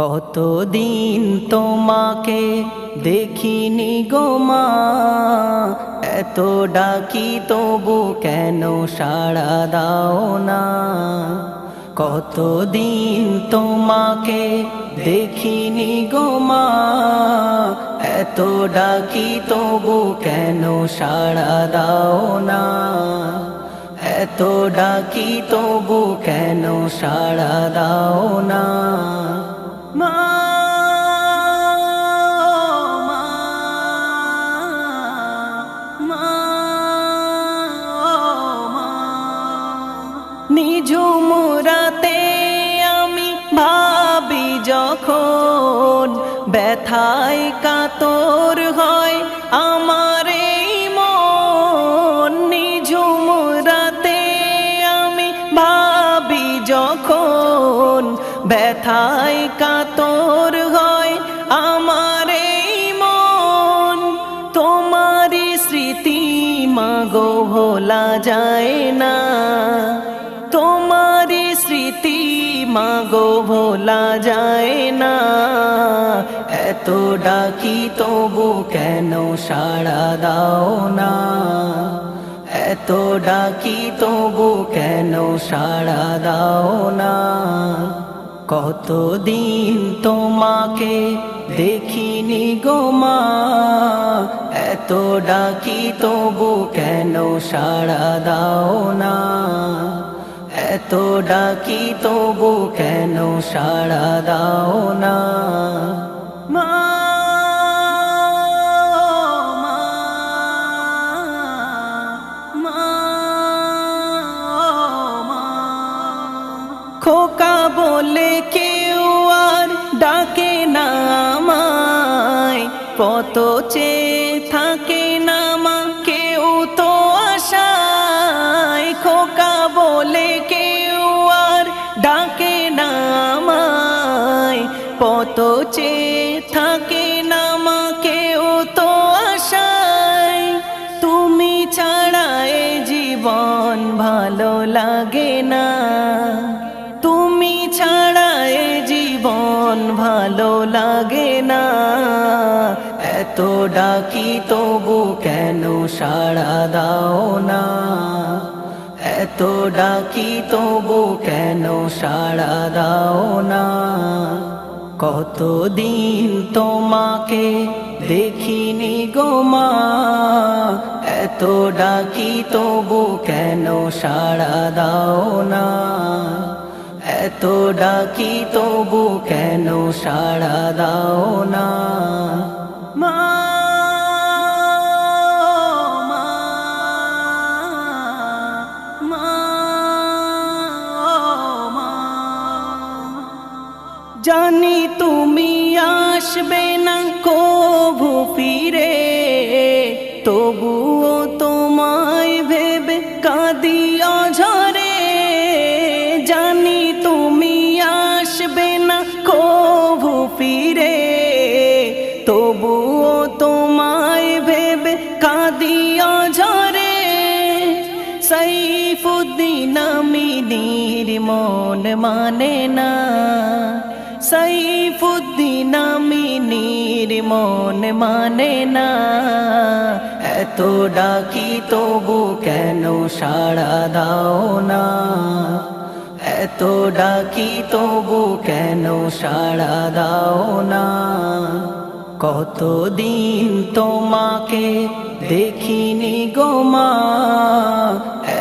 কতদিন তোমাকে দেখিনি গো মা, এত ডাকি তবু কেন সাড়া দাও না। কতদিন তোমাকে দেখিনি গো মা, এত ডাকি তবু কেন সাড়া দাও না। এত ডাকি তবু কেন সাড়া দাও না। মা নিঝুম রাতে আমি ভাবি যখন, ব্যথায় কাতর হয় আমার এই মন। নিঝুম রাতে আমি ভাবি যখন, ব্যথায় কাতর হয় আমার এই মন। তোমারই স্মৃতি মাগো ভোলা যায় না, তোমারি স্মৃতি মাগো ভোলা যায় না। এত ডাকি তবু কেন সাড়া দাও না। এত ডাকি তবু কেন সাড়া দাও না। কতদিন তোমাকে দেখিনি গো মা, এত ডাকি তবু কেন সাড়া দাও না। এত ডাকি তবু কেন সাড়া দাও না। মা খোকা বলে কেউ আর ডাকে না আমায়, কত চেয়ে থাকে না মা কেউ তো আশায়। খোকা বলে কেউ আর ডাকে না আমায়, কত চেয়ে থাকে না মা কেউ তো আশায়। তুমি ছাড়া এ জীবন ভালো লাগে না, তুমি ছাড়া এ জীবন ভালো লাগে না। এত ডাকি তবু কেন সাড়া দাও না। এত ডাকি তবু কেন সাড়া দাও না। কতদিন তোমাকে দেখিনি গো মা, এত ডাকি তবু কেন সাড়া দাও না। এত ডাকি তবু কেন সাড়া দাও না। মা জানি তুমি আসবে না কভু ফিরে, তবুও তোমায় ভেবে কাঁদি অঝরে। জানি তুমি আসবে না কভু ফিরে, তবুও তোমায় ভেবে কাঁদি অঝরে। সাইফুদ্দিন আমিনীর মন মানে না, সাইফুদ্দিন আমিনীর মন মানে না। এত ডাকি তবু কেন সাড়া দাও না। এত ডাকি তবু কেন সাড়া দাও না। কতদিন তোমাকে দেখিনি গো মা,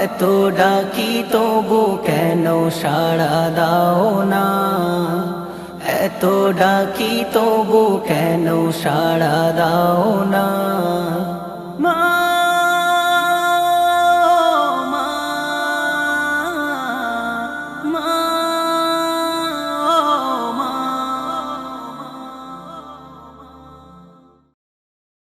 এত ডাকি তবু কেন সাড়া দাও না। এত ডাকি তবু কেন সাড়া দাও না।